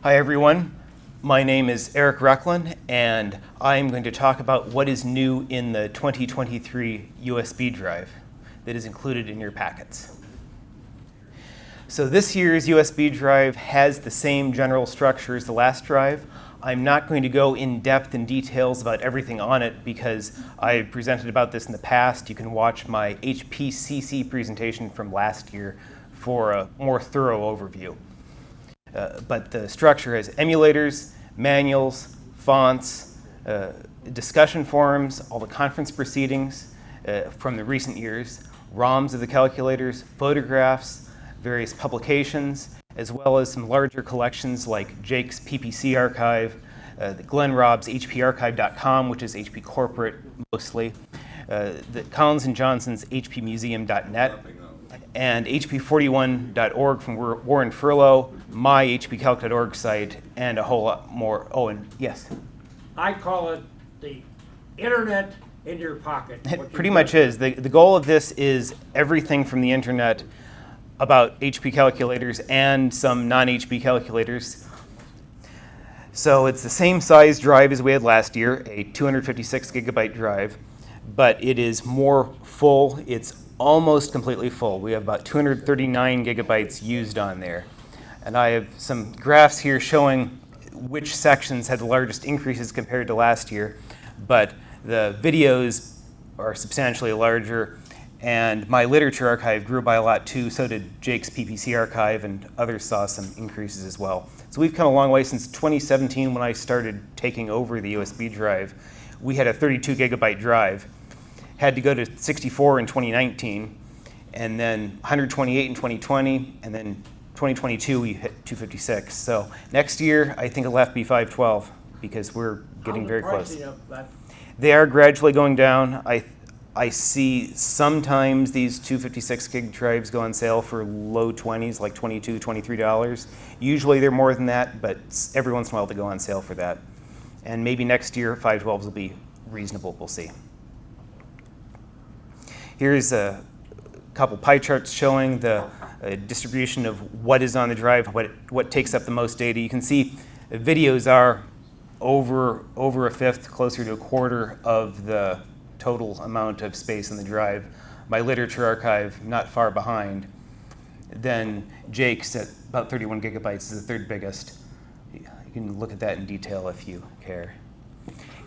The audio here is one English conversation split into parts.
Hi everyone, my name is Eric Rechlin and I'm going to talk about what is new in the 2023 USB drive that is included in your packets. So this year's USB drive has the same general structure as the last drive. I'm not going to go in depth in details about everything on it because I presented about this in the past. You can watch my HPCC presentation from last year for a more thorough overview. But the structure has emulators, manuals, fonts, discussion forums, all the conference proceedings from the recent years, ROMs of the calculators, photographs, various publications, as well as some larger collections like Jake's PPC Archive, Glenn Rob's hpcalc.org, which is HP corporate mostly, the Collins and Johnson's hpmuseum.net, and hp41.org from Warren Furlow, my hpcalc.org site, and a whole lot more. Oh, and yes? I call it the internet in your pocket. It pretty much is. The goal of this is everything from the internet about HP calculators and some non-HP calculators. So it's the same size drive as we had last year, a 256 gigabyte drive, but it is more full. It's almost completely full. We have about 239 gigabytes used on there. And I have some graphs here showing which sections had the largest increases compared to last year, but the videos are substantially larger, and my literature archive grew by a lot too, so did Jake's PPC Archive, and others saw some increases as well. So we've come a long way since 2017 when I started taking over the USB drive. We had a 32 gigabyte drive. Had to go to 64 in 2019, and then 128 in 2020, and then 2022 we hit 256. So next year I think it'll have to be 512 because we're getting very close. They are gradually going down. I see sometimes these 256 gig drives go on sale for low 20s, like $22, $23. Usually they're more than that, but every once in a while they go on sale for that. And maybe next year 512s will be reasonable, we'll see. Here's a couple pie charts showing the distribution of what is on the drive, what takes up the most data. You can see the videos are over a fifth, closer to a quarter of the total amount of space on the drive. My literature archive not far behind. Then Jake's at about 31 gigabytes is the third biggest. You can look at that in detail if you care.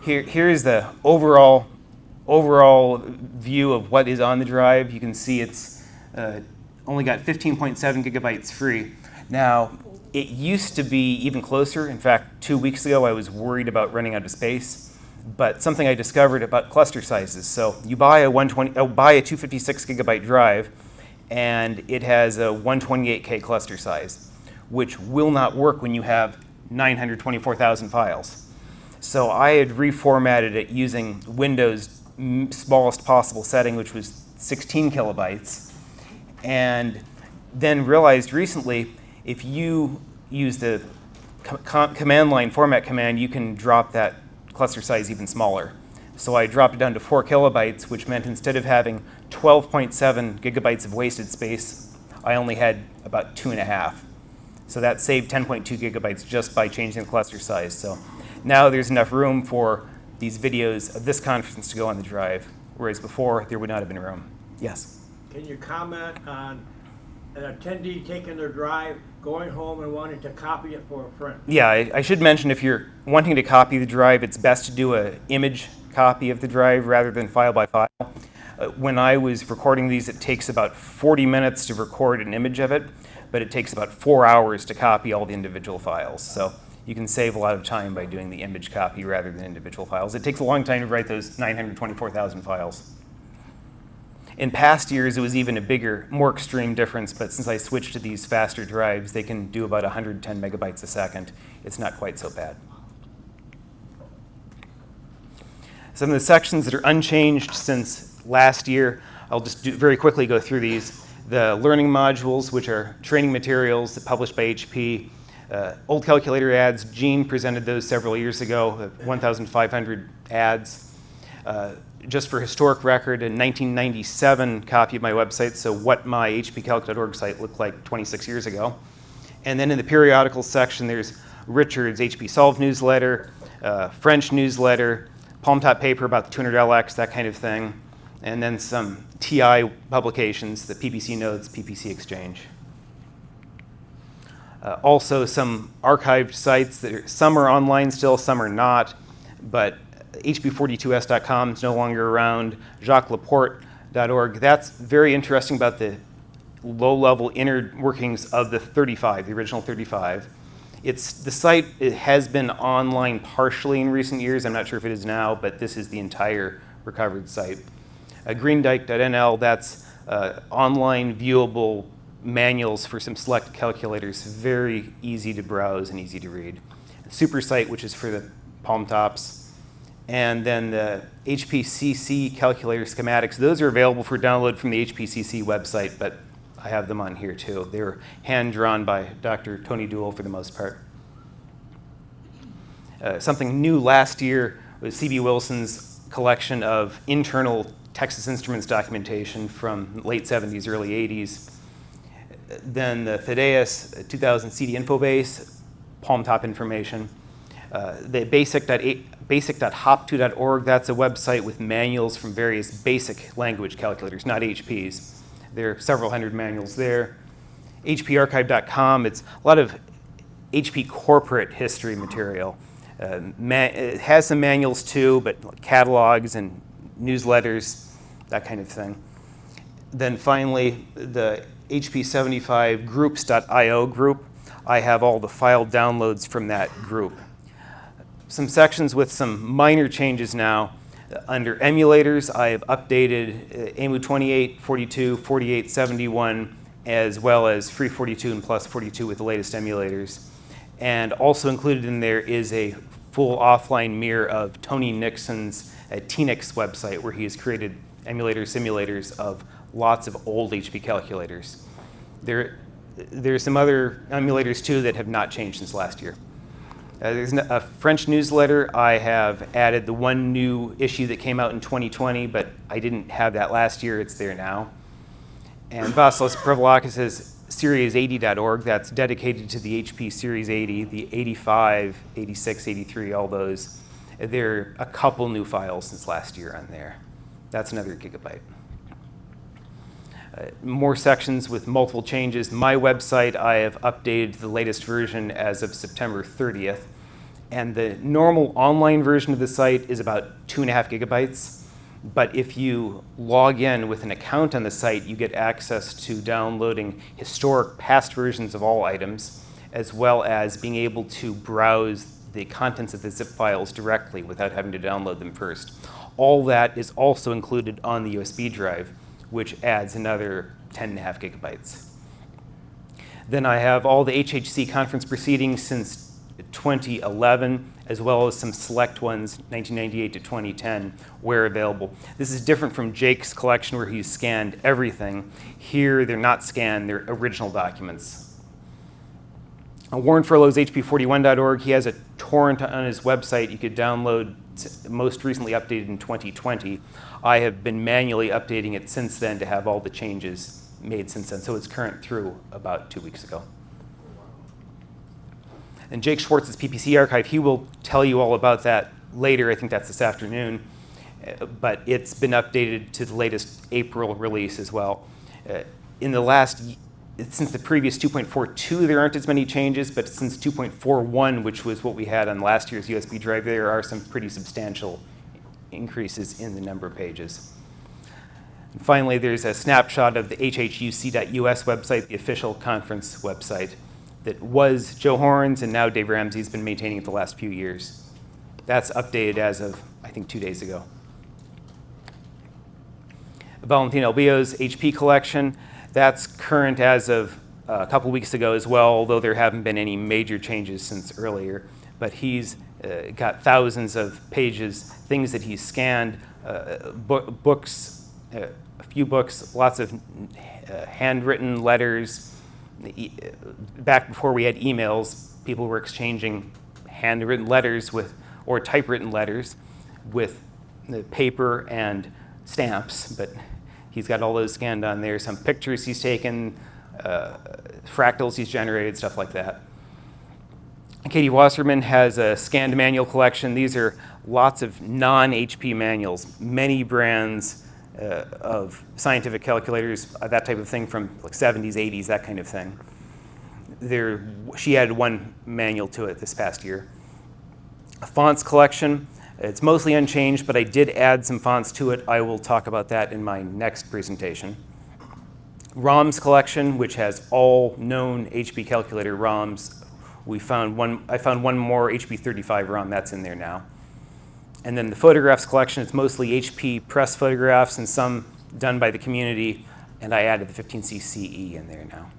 Here's the overall view of what is on the drive. You can see it's only got 15.7 gigabytes free. Now, it used to be even closer. In fact, 2 weeks ago, I was worried about running out of space. But something I discovered about cluster sizes. So you buy a 256 gigabyte drive, and it has a 128K cluster size, which will not work when you have 924,000 files. So I had reformatted it using Windows' smallest possible setting, which was 16 kilobytes, and then realized recently if you use the command line format command, you can drop that cluster size even smaller. So I dropped it down to 4 kilobytes, which meant instead of having 12.7 gigabytes of wasted space, I only had about 2.5. So that saved 10.2 gigabytes just by changing the cluster size. So now there's enough room for these videos of this conference to go on the drive, whereas before there would not have been room. Yes? Can you comment on an attendee taking their drive, going home and wanting to copy it for a friend? Yeah, I should mention if you're wanting to copy the drive, it's best to do an image copy of the drive rather than file by file. When I was recording these, it takes about 40 minutes to record an image of it, but it takes about 4 hours to copy all the individual files. So you can save a lot of time by doing the image copy rather than individual files. It takes a long time to write those 924,000 files. In past years, it was even a bigger, more extreme difference, but since I switched to these faster drives, they can do about 110 megabytes a second. It's not quite so bad. Some of the sections that are unchanged since last year, I'll just very quickly go through these. The learning modules, which are training materials published by HP. Old calculator ads, Gene presented those several years ago, 1,500 ads. Just for historic record, a 1997 copy of my website, so what my hpcalc.org site looked like 26 years ago. And then in the periodical section, there's Richard's HP Solve newsletter, French newsletter, Palm Top paper about the 200LX, that kind of thing, and then some TI publications, the PPC Notes, PPC Exchange. Also some archived sites, some are online still, some are not, but hp42s.com is no longer around, jacquesLaporte.org. That's very interesting about the low-level inner workings of the 35, the original 35. The site has been online partially in recent years. I'm not sure if it is now, but this is the entire recovered site. Greendike.nl, that's online viewable manuals for some select calculators, very easy to browse and easy to read. SuperSite, which is for the Palm Tops, and then the HPCC calculator schematics. Those are available for download from the HPCC website, but I have them on here too. They're hand-drawn by Dr. Tony Duell for the most part. Something new last year was C.B. Wilson's collection of internal Texas Instruments documentation from late 70s, early 80s. Then the Thaddeus 2000 CD Infobase, Palm Top information. The basic.hop2.org, that's a website with manuals from various basic language calculators, not HPs. There are several hundred manuals there. hpcalc.org, it's a lot of HP corporate history material. It has some manuals too, but catalogs and newsletters, that kind of thing. Then finally, the HP75 groups.io group. I have all the file downloads from that group. Some sections with some minor changes now. Under emulators, I have updated EMU 28, 42, 48, 71, as well as Free 42 and Plus 42 with the latest emulators. And also included in there is a full offline mirror of Tony Nixon's TNIX website, where he has created simulators of lots of old HP calculators. There's some other emulators too that have not changed since last year. There's a French newsletter. I have added the one new issue that came out in 2020, but I didn't have that last year. It's there now. And Vasilis Prevlakis' Series80.org, that's dedicated to the HP Series 80, the 85, 86, 83, all those. There are a couple new files since last year on there. That's another gigabyte. More sections with multiple changes. My website, I have updated the latest version as of September 30th. And the normal online version of the site is about 2.5 gigabytes. But if you log in with an account on the site, you get access to downloading historic past versions of all items, as well as being able to browse the contents of the zip files directly without having to download them first. All that is also included on the USB drive, which adds another 10.5 gigabytes. Then I have all the HHC conference proceedings since 2011, as well as some select ones, 1998 to 2010, where available. This is different from Jake's collection where he's scanned everything. Here, they're not scanned, they're original documents. Warren Furlow's hp41.org, he has a torrent on his website you could download, most recently updated in 2020. I have been manually updating it since then to have all the changes made since then, so it's current through about 2 weeks ago. And Jake Schwartz's PPC Archive, he will tell you all about that later. I think that's this afternoon. But it's been updated to the latest April release as well. Since the previous 2.42, there aren't as many changes, but since 2.41, which was what we had on last year's USB drive, there are some pretty substantial increases in the number of pages. And finally, there's a snapshot of the hhuc.us website, the official conference website, that was Joe Horn's, and now Dave Ramsey's been maintaining it the last few years. That's updated as of, I think, 2 days ago. Valentin Albio's HP collection, that's current as of a couple weeks ago as well, although there haven't been any major changes since earlier. But he's got thousands of pages, things that he's scanned, books, a few books, lots of handwritten letters. Back before we had emails, people were exchanging handwritten letters or typewritten letters with the paper and stamps, but he's got all those scanned on there. Some pictures he's taken, fractals he's generated, stuff like that. Katie Wasserman has a scanned manual collection. These are lots of non-HP manuals, many brands of scientific calculators, that type of thing from like 70s, 80s, that kind of thing. She added one manual to it this past year. A fonts collection. It's mostly unchanged, but I did add some fonts to it. I will talk about that in my next presentation. ROMs collection, which has all known HP calculator ROMs. I found one more HP35 ROM that's in there now. And then the photographs collection, it's mostly HP press photographs and some done by the community, and I added the 15cc in there now.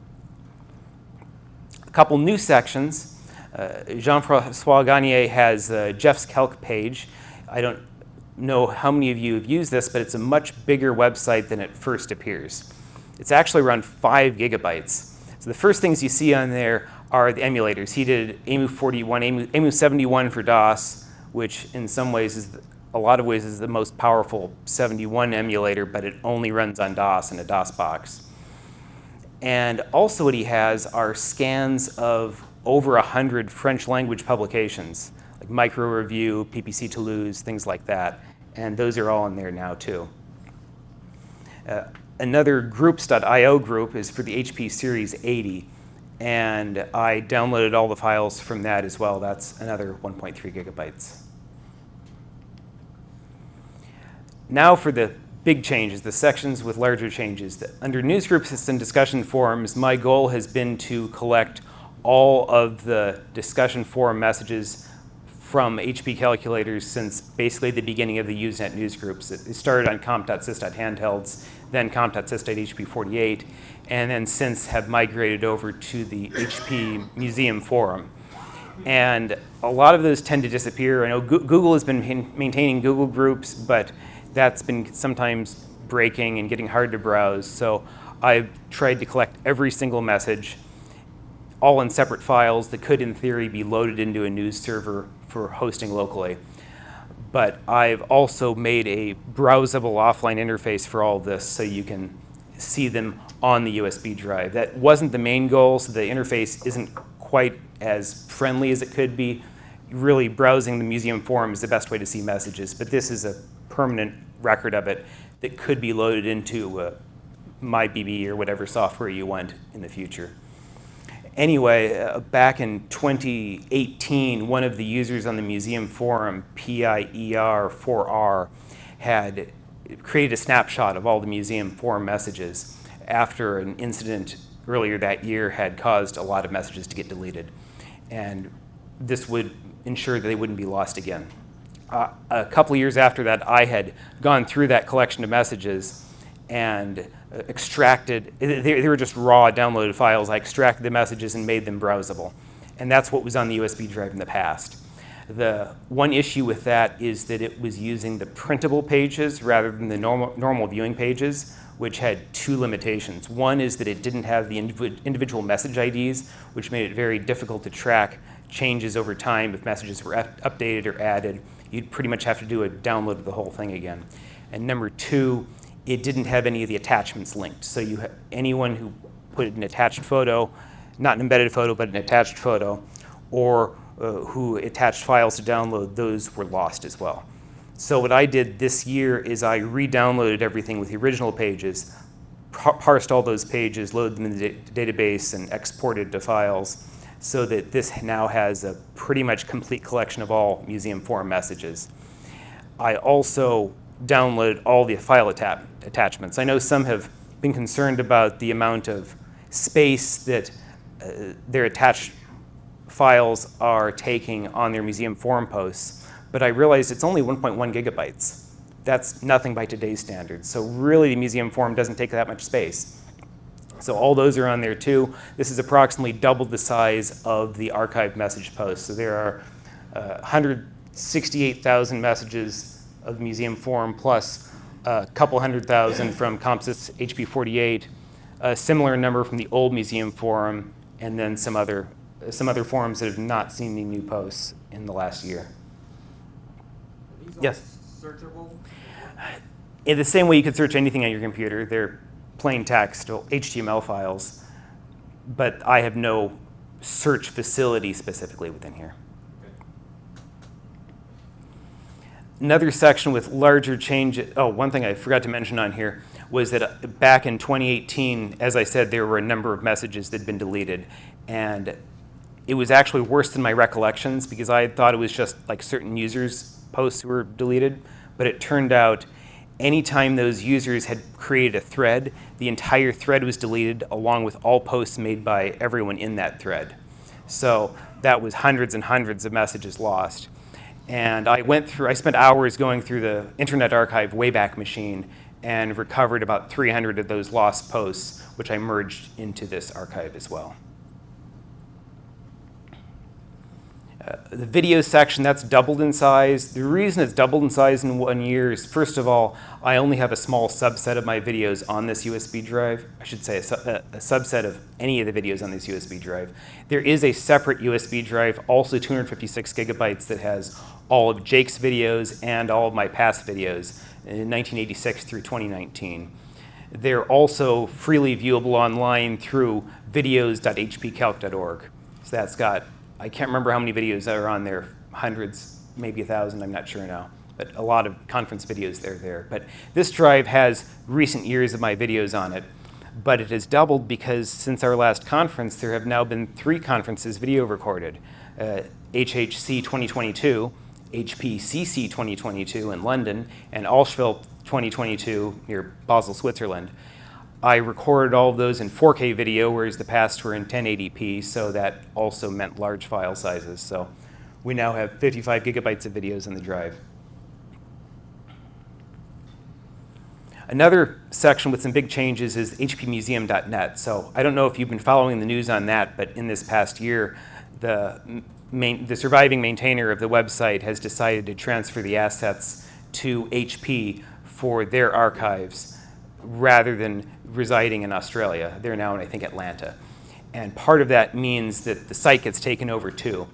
A couple new sections. Jean-François Ganer has Jeff's Calc page. I don't know how many of you have used this, but it's a much bigger website than it first appears. It's actually around 5 gigabytes. So the first things you see on there are the emulators. He did EMU41, EMU71 for DOS, which in some ways a lot of ways is the most powerful 71 emulator, but it only runs on DOS in a DOS box. And also what he has are scans of over 100 French language publications, like Micro Review, PPC Toulouse, things like that. And those are all in there now too. Another groups.io group is for the HP Series 80. And I downloaded all the files from that as well. That's another 1.3 gigabytes. Now for the big changes, the sections with larger changes. Under newsgroups and discussion forums, my goal has been to collect all of the discussion forum messages from HP calculators since basically the beginning of the Usenet newsgroups. It started on comp.sys.handhelds, then comp.sys.hp48, and then since have migrated over to the HP Museum Forum. And a lot of those tend to disappear. I know Google has been maintaining Google groups, but that's been sometimes breaking and getting hard to browse. So I've tried to collect every single message, all in separate files that could, in theory, be loaded into a news server for hosting locally. But I've also made a browsable offline interface for all of this so you can see them on the USB drive. That wasn't the main goal, so the interface isn't quite as friendly as it could be. Really, browsing the museum forum is the best way to see messages, but this is a permanent record of it that could be loaded into MyBB or whatever software you want in the future. Anyway, back in 2018, one of the users on the museum forum, PIER4R, had created a snapshot of all the museum forum messages after an incident earlier that year had caused a lot of messages to get deleted. And this would ensure that they wouldn't be lost again. A couple of years after that, I had gone through that collection of messages and extracted, they were just raw downloaded files. I extracted the messages and made them browsable. And that's what was on the USB drive in the past. The one issue with that is that it was using the printable pages rather than the normal viewing pages, which had two limitations. One is that it didn't have the individual message IDs, which made it very difficult to track changes over time if messages were updated or added. You'd pretty much have to do a download of the whole thing again. And number two, it didn't have any of the attachments linked. So anyone who put an attached photo, not an embedded photo, but an attached photo, or who attached files to download, those were lost as well. So what I did this year is I re-downloaded everything with the original pages, parsed all those pages, loaded them in the database, and exported to files, so that this now has a pretty much complete collection of all museum forum messages. I also downloaded all the file attachments. I know some have been concerned about the amount of space that their attached files are taking on their museum forum posts, but I realized it's only 1.1 gigabytes. That's nothing by today's standards. So really the museum forum doesn't take that much space. So all those are on there too. This is approximately double the size of the archived message posts. So there are 168,000 messages of the museum forum plus a couple 100,000 from CompSys HP48, a similar number from the old museum forum, and then some other forums that have not seen any new posts in the last year. Are these all Yes? searchable? In the same way you could search anything on your computer, they're plain text, HTML files, but I have no search facility specifically within here. Another section with larger changes. Oh, one thing I forgot to mention on here was that back in 2018, as I said, there were a number of messages that had been deleted. And it was actually worse than my recollections because I thought it was just like certain users' posts who were deleted. But it turned out anytime those users had created a thread, the entire thread was deleted along with all posts made by everyone in that thread. So that was hundreds and hundreds of messages lost. And I spent hours going through the Internet Archive Wayback Machine and recovered about 300 of those lost posts, which I merged into this archive as well. The video section, that's doubled in size. The reason it's doubled in size in 1 year is, first of all, I only have a small subset of my videos on this USB drive. I should say a subset of any of the videos on this USB drive. There is a separate USB drive, also 256 gigabytes, that has all of Jake's videos and all of my past videos in 1986 through 2019. They're also freely viewable online through videos.hpcalc.org. So that's got, I can't remember how many videos are on there, hundreds, maybe 1,000, I'm not sure now, but a lot of conference videos there. But this drive has recent years of my videos on it, but it has doubled because since our last conference, there have now been 3 conferences video recorded. HHC 2022, HPCC 2022 in London, and Allschwil 2022 near Basel, Switzerland. I recorded all of those in 4K video, whereas the past were in 1080p, so that also meant large file sizes. So we now have 55 gigabytes of videos on the drive. Another section with some big changes is hpmuseum.net. So I don't know if you've been following the news on that, but in this past year, the surviving maintainer of the website has decided to transfer the assets to HP for their archives rather than residing in Australia. They're now in, I think, Atlanta. And part of that means that the site gets taken over too.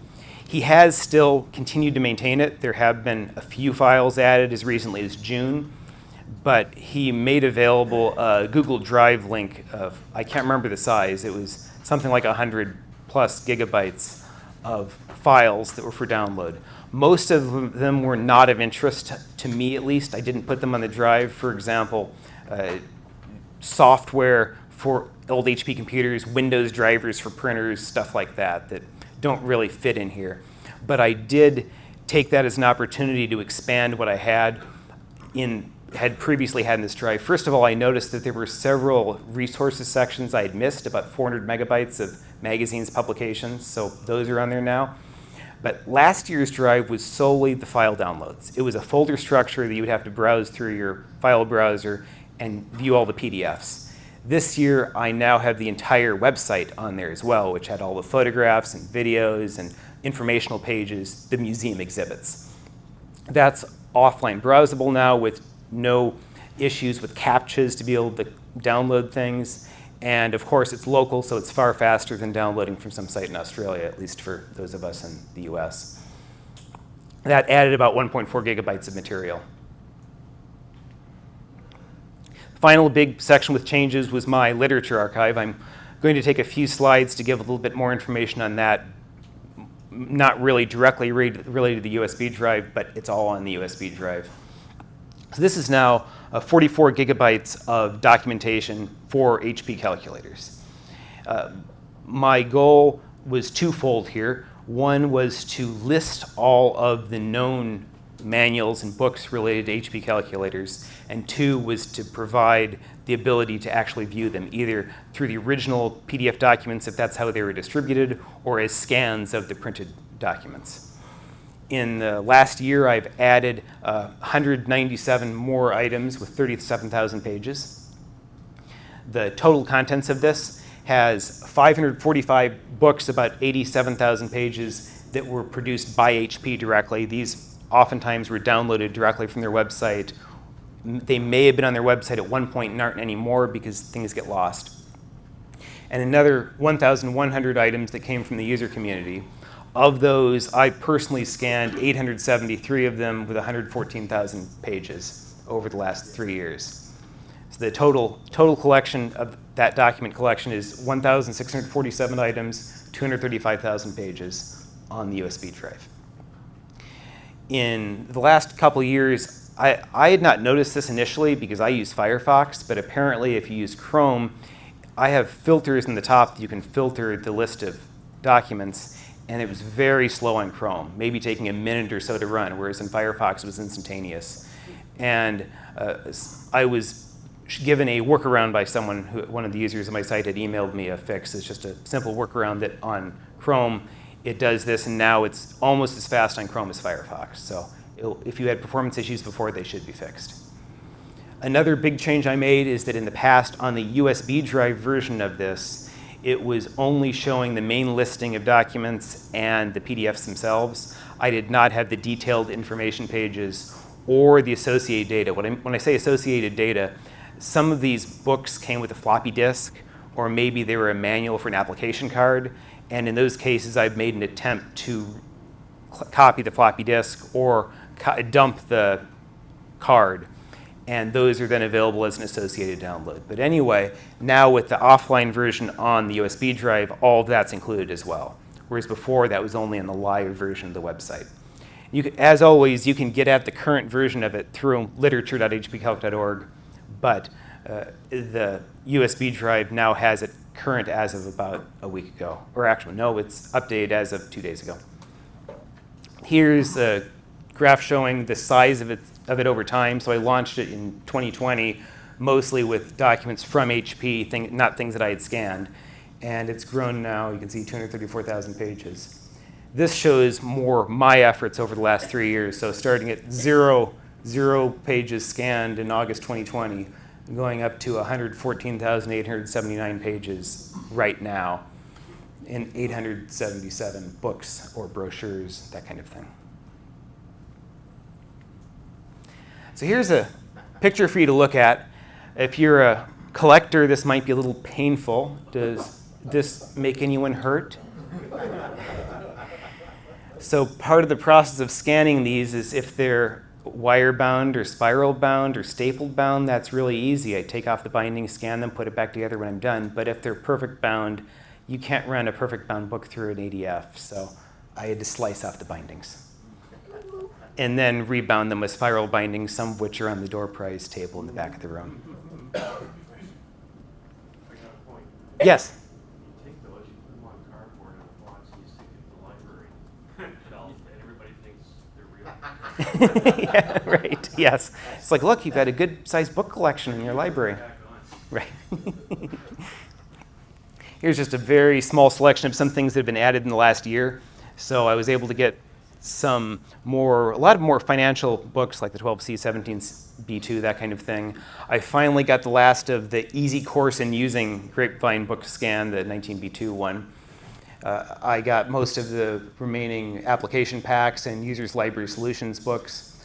He has still continued to maintain it. There have been a few files added as recently as June, but he made available a Google Drive link of, I can't remember the size, it was something like 100 plus gigabytes of files that were for download. Most of them were not of interest to me, at least. I didn't put them on the drive. For example, software for old HP computers, Windows drivers for printers, stuff like that don't really fit in here. But I did take that as an opportunity to expand what I had previously had in this drive. First of all, I noticed that there were several resources sections I had missed, about 400 megabytes of magazines, publications, so those are on there now. But last year's drive was solely the file downloads. It was a folder structure that you would have to browse through your file browser and view all the PDFs. This year, I now have the entire website on there as well, which had all the photographs and videos and informational pages, the museum exhibits. That's offline browsable now with no issues with CAPTCHAs to be able to download things. And of course, it's local, so it's far faster than downloading from some site in Australia, at least for those of us in the US. That added about 1.4 gigabytes of material. Final big section with changes was my literature archive. I'm going to take a few slides to give a little bit more information on that, not really directly related to the USB drive, but it's all on the USB drive. So this is now 44 gigabytes of documentation for HP calculators. My goal was twofold here. One was to list all of the known manuals and books related to HP calculators, and 2 was to provide the ability to actually view them, either through the original PDF documents, if that's how they were distributed, or as scans of the printed documents. In the last year, I've added 197 more items with 37,000 pages. The total contents of this has 545 books, about 87,000 pages that were produced by HP directly. These oftentimes were downloaded directly from their website. They may have been on their website at one point and aren't anymore because things get lost. And another 1,100 items that came from the user community. Of those, I personally scanned 873 of them with 114,000 pages over the last 3 years. So the total collection of that document collection is 1,647 items, 235,000 pages on the USB drive. In the last couple of years, I had not noticed this initially because I use Firefox, but apparently if you use Chrome, I have filters in the top that you can filter the list of documents, and it was very slow on Chrome, maybe taking a minute or so to run, whereas in Firefox it was instantaneous. And I was given a workaround by someone, one of the users of my site had emailed me a fix. It's just a simple workaround that on Chrome it does this, and now it's almost as fast on Chrome as Firefox. So if you had performance issues before, they should be fixed. Another big change I made is that in the past, on the USB drive version of this, it was only showing the main listing of documents and the PDFs themselves. I did not have the detailed information pages or the associated data. When I say associated data, some of these books came with a floppy disk, or maybe they were a manual for an application card. And in those cases, I've made an attempt to copy the floppy disk or dump the card. And those are then available as an associated download. But anyway, now with the offline version on the USB drive, all of that's included as well. Whereas before, that was only on the live version of the website. As always, you can get at the current version of it through literature.hpcalc.org, but the USB drive now has it current as of about a week ago. Or actually, no, it's updated as of 2 days ago. Here's a graph showing the size of it over time. So I launched it in 2020, mostly with documents from HP, not things that I had scanned. And it's grown now, you can see 234,000 pages. This shows more my efforts over the last 3 years. So starting at zero pages scanned in August 2020, going up to 114,879 pages right now, in 877 books or brochures, that kind of thing. So here's a picture for you to look at. If you're a collector, this might be a little painful. Does this make anyone hurt? So part of the process of scanning these is if they're wire bound or spiral bound or stapled bound, that's really easy. I take off the binding, scan them, put it back together when I'm done. But if they're perfect bound, you can't run a perfect bound book through an ADF. So I had to slice off the bindings and then rebound them with spiral bindings, some of which are on the door prize table in the back of the room. I got a point. Yes? You take those, you put them on cardboard in a box, and you stick it in the library shelf, and everybody thinks they're real. Yeah, right, yes. It's like, look, you've got a good-sized book collection in your library. Right. Here's just a very small selection of some things that have been added in the last year. So I was able to get a lot more financial books like the 12C, 17B2, that kind of thing. I finally got the last of the Easy Course in Using Grapevine book scan, the 19B2 one. I got most of the remaining application packs and Users Library Solutions books.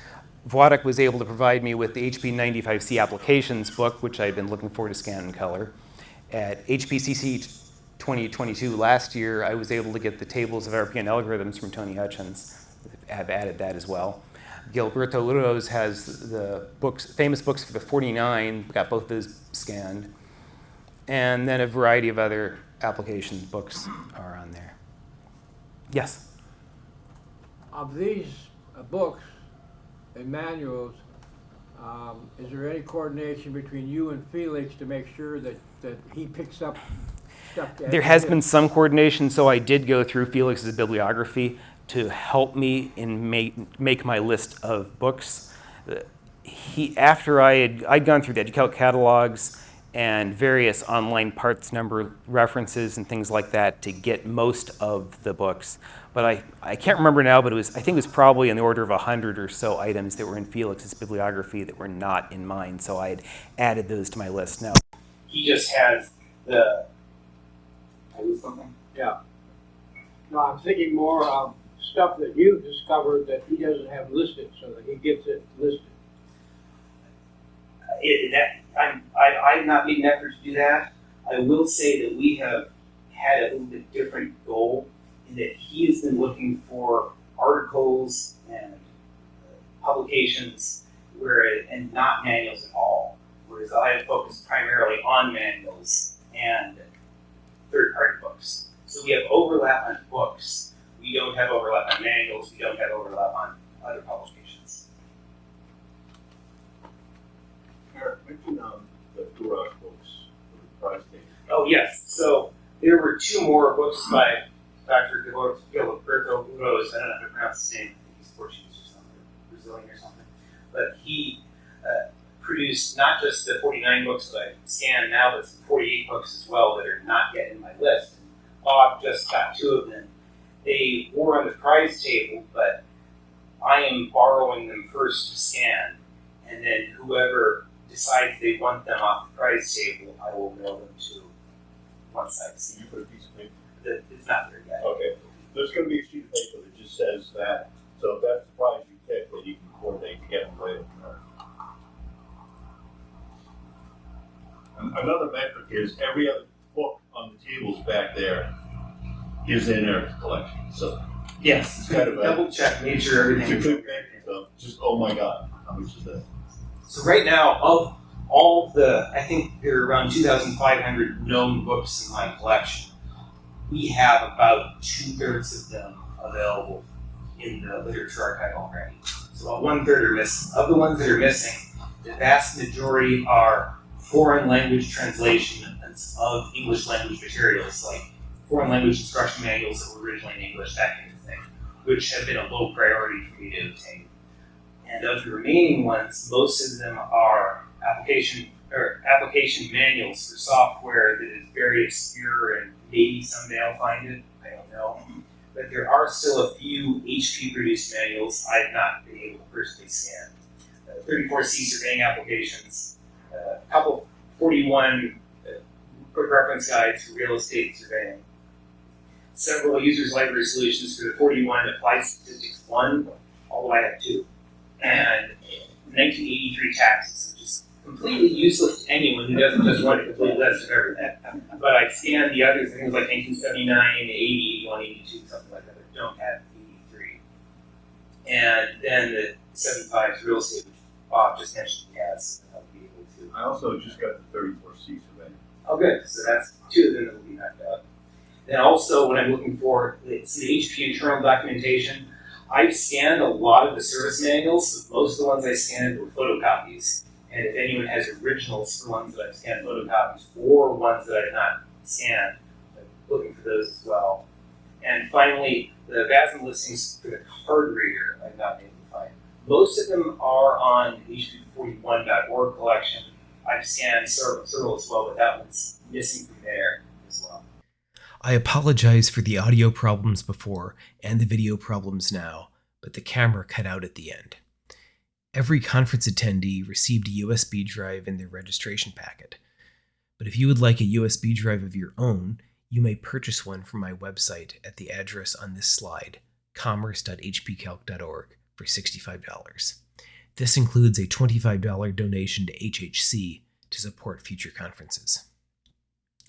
Vladek was able to provide me with the HP95C applications book, which I've been looking forward to scan in color. At HPCC 2022 last year, I was able to get the tables of RPN algorithms from Tony Hutchins. Have added that as well. Gilberto Luros has the famous books for the 49, got both those scanned. And then a variety of other application books are on there. Yes? Of these books and manuals, is there any coordination between you and Felix to make sure that he picks up stuff? There has been some coordination, so I did go through Felix's bibliography to help me in make my list of books. After I'd gone through the EduCalc catalogs and various online parts number references and things like that to get most of the books. But I can't remember now, but I think it was probably in the order of 100 or so items that were in Felix's bibliography that were not in mine, so I had added those to my list. Now, he just has the... I lose something? Yeah. No, I'm thinking more of stuff that you've discovered that he doesn't have listed, so that he gets it listed. I've not made an effort to do that. I will say that we have had a little bit different goal in that he has been looking for articles and publications and not manuals at all, whereas I have focused primarily on manuals and third-party books. So we have overlap on books. We don't have overlap on manuals. We don't have overlap on other publications. Eric, mention the Garage books for the prize table. Oh, yes. So there were two more books by Dr. Gilberto Rose. I don't know how to pronounce his name. I think he's Portuguese or something, Brazilian or something. But he produced not just the 49 books that I scanned now, but some 48 books as well that are not yet in my list. Bob just got two of them. They were on the prize table, but I am borrowing them first to scan, and then whoever decides they want them off the prize table, I will mail them to once I've Can seen you put a piece of paper? them. It's not there yet. Okay. There's going to be a sheet of paper that just says that. So if that's the prize you pick, then you can coordinate to get them later. Another metric is every other book on the tables back there is in Eric's collection. So Yes, it's kind of double check, make sure it's a everything's good metric of just, oh my God, how much is that? So right now, of all the, I think there are around 2,500 known books in my collection. We have about 2/3 of them available in the literature archive already. So about 1/3 are missing. Of the ones that are missing, the vast majority are foreign language translations of English language materials, like foreign language instruction manuals that were originally in English, that kind of thing, which have been a low priority for me to obtain. And of the remaining ones, most of them are application manuals for software that is very obscure, and maybe someday I'll find it. I don't know. But there are still a few HP produced manuals I have not been able to personally scan. 34C surveying applications, a couple 41 quick reference guides for real estate surveying, several users library solutions for the 41 applied statistics 1, although I have 2, and 1983 taxes, which is completely useless to anyone who doesn't just want a complete list of everything. But I scanned the others, things like 1979, 80, 81, 82, something like that, that don't have 83. And then the 75 is real estate, which Bob just mentioned he has, so I'll be able to. I also just got the 34C survey. Oh, good. So that's 2 of them that will be knocked out. Then also, what I'm looking for, it's the HP internal documentation. I've scanned a lot of the service manuals, but most of the ones I scanned were photocopies. And if anyone has originals for ones that I've scanned photocopies or ones that I've not scanned, I'm looking for those as well. And finally, the VASM listings for the card reader I've not been able to find. Most of them are on the hp41.org collection. I've scanned several as well, but that one's missing from there as well. I apologize for the audio problems before and the video problems now, but the camera cut out at the end. Every conference attendee received a USB drive in their registration packet. But if you would like a USB drive of your own, you may purchase one from my website at the address on this slide, commerce.hpcalc.org, for $65. This includes a $25 donation to HHC to support future conferences.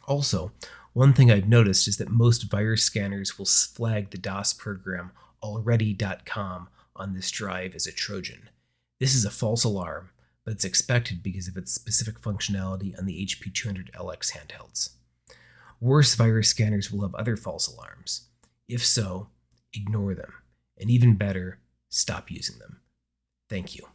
Also, one thing I've noticed is that most virus scanners will flag the DOS program already.com on this drive as a Trojan. This is a false alarm, but it's expected because of its specific functionality on the HP 200LX handhelds. Worse virus scanners will have other false alarms. If so, ignore them. And even better, stop using them. Thank you.